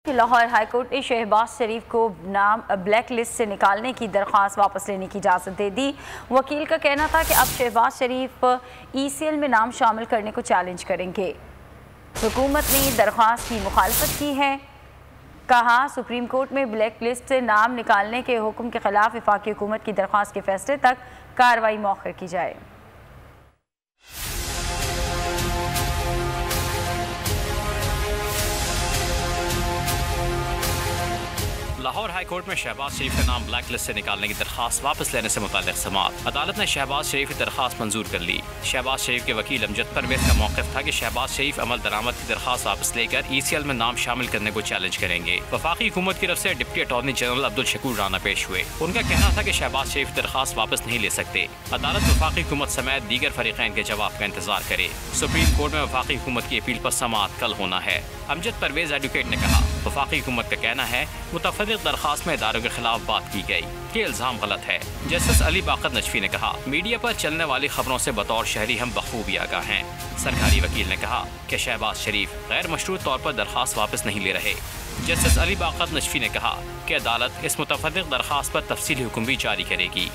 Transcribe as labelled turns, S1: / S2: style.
S1: Lahore high court ने शहबाज शरीफ को नाम ब्लैक लिस्ट से निकालने की दरख्वास्त वापस लेने की इजाज़त दे दी। वकील का कहना था कि अब शहबाज शरीफ ECL में नाम शामिल करने को चैलेंज करेंगे। हुकूमत ने दरख्वास्त की मुखालफत की है। कहा सुप्रीम कोर्ट में ब्लैक लिस्ट से नाम निकालने के हुक्म के खिलाफ वफाकी हुकूमत की दरख्वास्त के फैसले तक कार्रवाई मौखर की जाए।
S2: लाहौर हाई कोर्ट में शहबाज शरीफ का नाम ब्लैक लिस्ट से निकालने की दरखास्त वापस लेने से मुताल्लिक़ समाअत। अदालत ने शहबाज शरीफ की दरखास्त मंजूर कर ली। शहबाज शरीफ के वकील अमजद परवेज का मौक़िफ़ था कि शहबाज शरीफ अमल दरामद की दरखास्त वापस लेकर ECL में नाम शामिल करने को चैलेंज करेंगे। वफाकी हुकूमत की तरफ से deputy attorney general Abdul Shakoor Rana पेश हुए। उनका कहना था कि शहबाज शरीफ दरखास्त वापस नहीं ले सकते। अदालत वफाकी हुकूमत समेत दीगर फरीक़ैन के जवाब का इंतजार करे। सुप्रीम कोर्ट में वफाकी हुकूमत की अपील पर समाअत कल होना है। अमजद परवेज एडवोकेट ने कहा वफाकी हुकूमत का कहना है मुतफ़र्रिक़ दरखास्त में इदारों के खिलाफ बात की गई कि इल्ज़ाम गलत है। जस्टिस अली बाकर नजफी ने कहा मीडिया पर चलने वाली खबरों से बतौर शहरी हम बखूबी आगाह हैं। सरकारी वकील ने कहा कि शहबाज शरीफ गैर मशरूत तौर पर दरखास्त वापस नहीं ले रहे। जस्टिस अली बाकर नजफी ने कहा कि अदालत इस मुतफ़र्रिक़ दरखास्त पर तफसीली हुक्म भी जारी करेगी।